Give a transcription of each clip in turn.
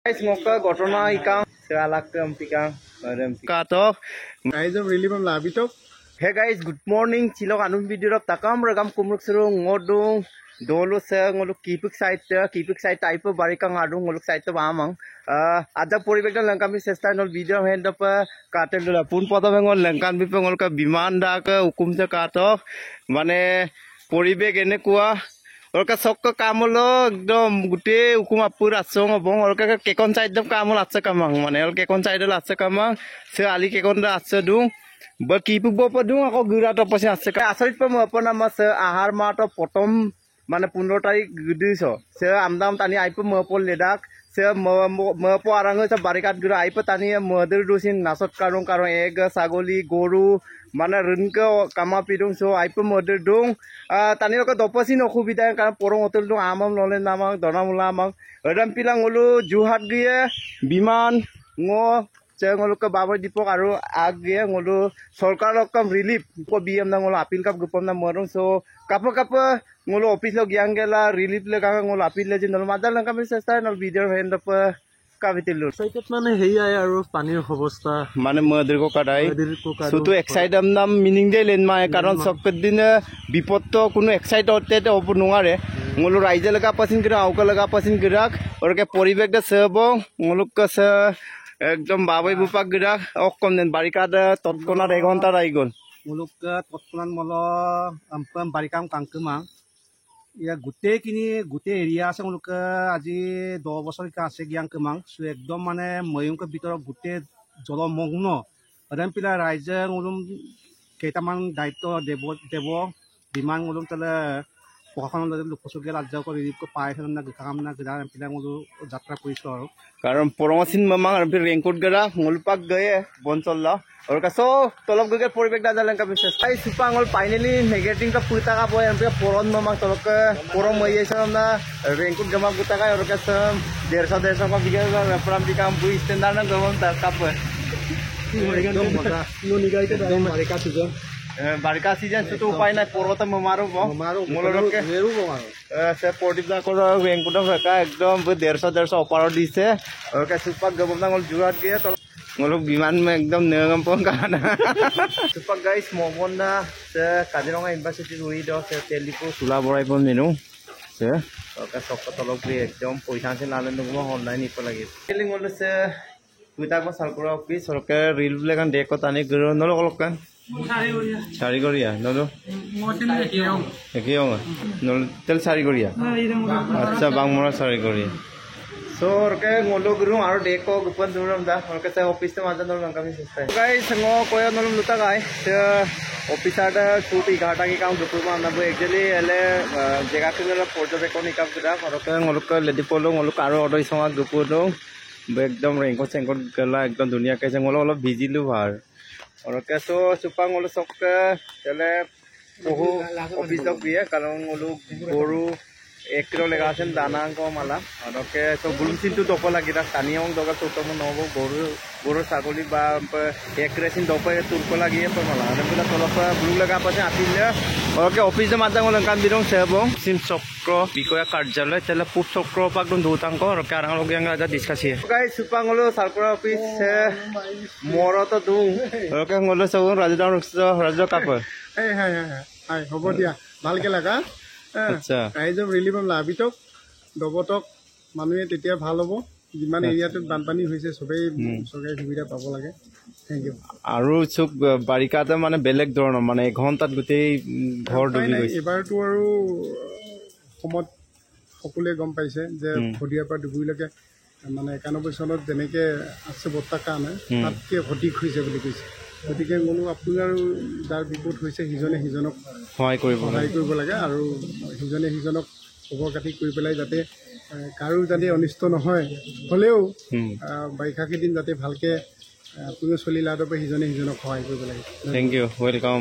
Semoga corona ikang segalak empikang kato. Guys, I'm really from Labito. Hey guys, good morning. Cilok anum video rap takam regam kumruk seru ngodung dolo se ngoluk kipik site type barikang adung ngoluk site bamang. Ada poribekan lengkap mi sesta nol video hand up katel dulu pun poto bengol lengkap mi pengol ka biman da ke hukum se kato. Mane poribek ene kuah. Orka sok kamolo ekdom gute hukum apur asong obong orka kekon side dam kamol atsa kamang mane or kekon side dal atsa kamang se ali kekon da atsa dung berkipu bopo dung ako gura to pasi atsa ka asarit pa mo apa nama se ahar ma to potom mane 15 tarik gede so se amdam tani aipu mo pol ledak se mo po arang se barikat gura aipu tani moder dusin nasot karong eg sagoli goru mana renke kama pidung so aipu moder dung tani ko dopasin okhubida kan porong hotel dung amam lolen namang donamula amang adam pilang ulu juhat gie biman ngo ngolu ke babar dipok aru ag gie ngolu sarkar kam relief ko bm na ngolu apil kap gupam na morong so kapa ngolu office lo giang gela relief le ka ngolu apil le jindal madal lang kami sesta nol video hand up kavitilur Saitet mane hei ay aru panir hobosta mane moder ko kadai sutu excite am meaning de len ma karon sokked din bipotto kuno excite otte te opu nungare ngolu raije laga pasin gira auka laga pasin girak orke poribek da sebo ngolu ka se ekdom babai bupak girak okkom den barikad totkona 1 ঘন্টা raigol muluk totkonan molo ampam barikam kangkema ya gute area ase muluk aji 10 বছর ka ase gyang kemang so ekdom mane moyung ka bitor gute jolomogno adam pila raije ngulum keitaman daitto debo biman ngulum tale পকাখন লোকসকে রাজ্য করে রিপ কো পায় ফেলনা কাম না গদা পিলা মলো যাত্রা কইছো আর কারণ পরমাসিন মামা আর ফির রেনকোট গরা মুলপাক গয়ে বনচল্লা और कसो तलब गगे परिवेक दादालन का विशेष आई सुपांगल फाइनली नेगेटिव का पुरता का बोय हम पोरन मामा तलब के पोरम मये समना रेनकोट जमा गुता का और कसम 150 का बिगे रेफरम दिकाम बुई स्टैंडर्ड ना गवन ता कप एकदम मजा नो निगाइते एकदम बारिका सीजन बारिका सीजन तो उपाय ना पोरता मारो मोलरक के मेरू मारो से पोर्टिव ना कर रेनकोट रखा एकदम 150 ऑफर दिसे और का सुपा गबना गल जुरात गया तो ngolok biman me ekdom neungam pon kana supak guys momonna se Kaziranga University rui do se telipo sula borai pon menu se ka sokko tolok pri ekdom poisa se lalen dum online ipo lagi feeling ol se kuita ko salkura office sorke reel lekan deko tani gro nolo kolokan sari goria nolo motin ekiong nol tel sari goria acha bangmora sari goria so orke ngolo guru aru deko gupan duram da orke sa office te majan dol kami sesta guys ngo koya nolum luta gai te office ada shoot 11 ki kaum dupur ma na bo actually ele jega kila porjo be koni kap da orke ngolo ka ledi polo ngolo aru order songa dupur do ekdom renko sengko gala ekdom dunia ke ngolo olo bijilu bhar orke so supa ngolo sok ele bohu office dok biye karon ngolo goru 1 kilo lega asen dana ko mala oke so bulum sintu dopo lagi ra taniong doga toto mo nobo goru sagoli ba 1 resin dopo turko lagi to mala ane pula tolopa bulu lega pase apilya oke office de madang olangkan bidong sebo sim sokro bikoya karjalay tela pup sokro pagdon dutang ko oke arang log yang aja diskusi guys supangolo salkura office moro to dung oke ngolo so rajo kapur hai hobo dia ভালকে লাগা আচ্ছা guys ৰিলি from লাবিটক দবটক মানুহে তেতিয়া ভাল হ'ব যিমান এৰিয়াটোত বানপানী হৈছে সবেই সৰকাৰী সুবিধা পাব লাগে থ্যাংক ইউ আৰু চুক বাৰিকাতে মানে বেলেগ ধৰণৰ মানে 1 ঘণ্টাত গোটেই ঘৰ ডুবি গৈছে এবাৰটো আৰু সময়ত সকলোৱে গম পাইছে যে ভদিয়াৰ পৰা ডুবুৰিলৈকে মানে 91 চনত যেনেকে আছে বত্তা কাৰণে তাতকে ক্ষতি হৈছে বুলি কৈছে গতিকে কোনো আপোনাৰ যাৰ বিপদ হৈছে সিজনক সহায় কৰিব লাগে আৰু সিজনক খবৰ কাটি কৰি পেলাই যাতে কাৰো যাতে অনিষ্ট নহয় হলেও বাইখা কেদিন যাতে ভালকে আপুনি চলি লাদৰ পৰা সিজনক সহায় কৰিব লাগে thank you welcome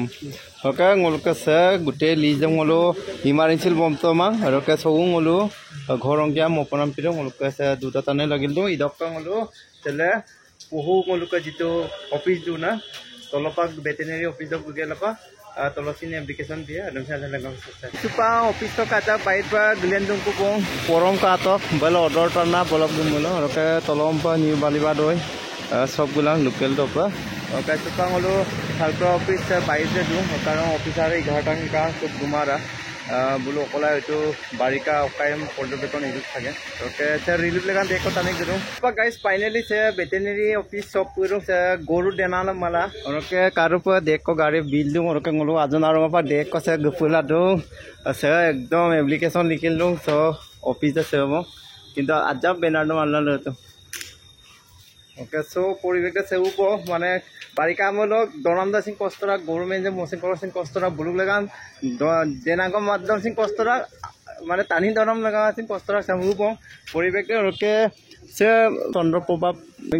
okay ngolka sa gute lijam ngolo imarinsil bomto mang roka sowung ngolo ঘরং কিয়া মপনাম পিরং ngolka sa duta tane lagil do idokka ngolo tele pohu ngolka jitu office du na tolopak veterinary office dok gelapa tolosin application dia adum sa lang sa supa office to kata bait pa dulen dung ko pong porom ka to balo order tarna bolok dumulo roke tolom pa new baliba doi সব গুলাং local তো পা okay সুপাং হলো সালপ্রা office বাইরে দু কারণ officer 11টা কা সব গুমারা বলো অকলা হয়তো বারিকা অকায়ম পর্যবেক্ষণ ইউজ থাকে ওকে স্যার রিলিফ লাগান দেখো তানে গরু পা গাইস ফাইনালি সে ভেটেরিনারি অফিস সব পুরো গরু দেনালা মালা ওকে কারো পা দেখো গাড়ি বিল দু ওকে গলো আজন আর পা দেখো সে গফুলা দু সে একদম অ্যাপ্লিকেশন লিখিল দু সো অফিসে সেব কিন্তু আজাব বেনার মানলা তো ওকে সো পরিবেশটা সেউপ মানে বারিকা আমলক দনামদা সিং কষ্টরা গভর্নমেন্ট যে মসিং করসিং কষ্টরা বুলুক লাগান দেনাগম মাধ্যম সিং কষ্টরা মানে টানি দনম লাগা সিং কষ্টরা সেউপ পরিবেশকে ওকে সে চন্দ্রপ্রভা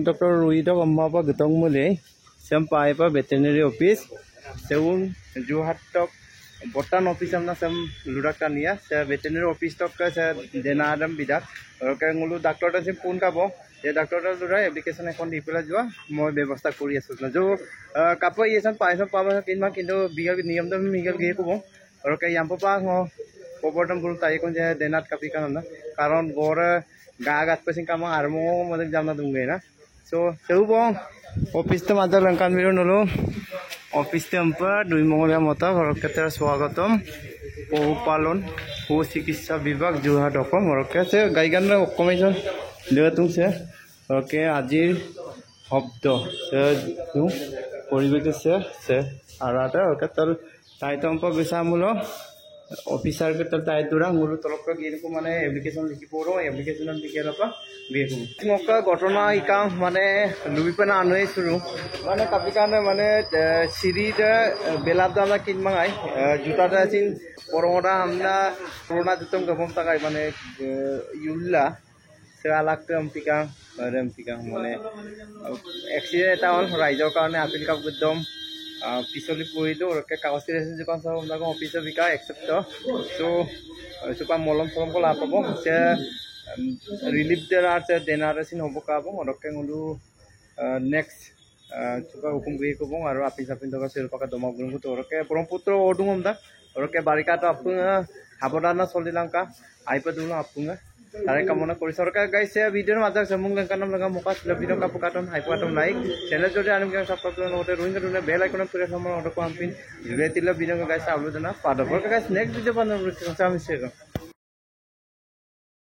ডক্টর রুইদ গম্মাপা গতং মুলে সেম পাইপা ভেটেরিনারি অফিস সেউন জুহাটক বটান অফিস আমনা সেম লুডাকটা নিয়া সে ভেটেরিনারি অফিস তক সে দেনাদম বিদাক ওকে গুলো ডাক্তারটা সিং ফোন কাবো ये डॉक्टर द्वारा एप्लिकेशन এখন দি পেলা যোৱা মই ব্যৱস্থা কৰি আছো जो কাপ ইয়েसन পাইছো পাবা কিনমা কিন্তু বিগল নিয়ম দম মিগল গে কব আৰু কে ইয়াম পা পবৰ্তন বুল তাই কোন যে দেনাত কাপি কাৰণ গৰ গা গাত পছিং কাম আৰু মো মদক জামনা দুংগে না সো সেউব অফিস তে মাজা লংকান মিৰো নলো অফিস তে আমপা দুই মংগলিয়া মতা ঘৰকে স্বাগতম পশুপালন পশু চিকিৎসা বিভাগ যোৰহাট অসম ঘৰকে আছে গাইগান কমিশন দেতুং সে ওকে আজিৰ শব্দ সে দু পৰিবেশ সে আৰু এটা ওকে তল তাইতম্প বিসামুল অফিসার কে তল তাই দুরা মুল তলক গিনকো মানে এপ্লিকেশন লিখি পড়ো এপ্লিকেশন লিখিলা বেহু মকা ঘটনা ইকা মানে লুবিপনা আনই শুরু মানে কাপিকানে মানে সিরিজ বেলাবদানা কিনমাই জুতাটা সিন পরমটা আমরা করোনা জুতম গবম তাকাই মানে ইউল্লা লাগতো এমপিকা মানে এক্সিডেন্ট এটা হল ৰাইজৰ কাৰণে আপিল কাপ একদম পিছলি পৰিলো ওকে কাগজ যখন সব আমরা অফিসে বিকা একসেপ্ট তো সুপা মলম সলম কলা পাব সে রিলিফ দেনার সে দেনার সিন হব কাব ওকে গলো নেক্সট সুপা হুকুম গই কব আর আপিল সাপিল থকা সেরপাকা দমক গুলো তো ওকে ব্রহ্মপুত্র ওডুম আমদা ওকে বারিকাটো আপুঙ্গা হাবদানা চলিলাঙ্কা আইপা দুনো আপুঙ্গা তাৰে কামনা কৰি সৰকাৰ গাইছে ভিডিওৰ মাজত সমুং লংকানম লগা মুকা ভিডিও কাপু কাটন হাইপাটম লাইক চ্যানেল যদি আনিম কে সাবস্ক্ৰাইব কৰন ওতে ৰুইন কৰলে বেল আইকন প্ৰেস সময় অটো পাম্পিন ভিডিও তিলা ভিডিও গাইছে আপলোড না পাদবৰ গাইছে নেক্সট ভিডিও বানাম আমি শেয়াৰ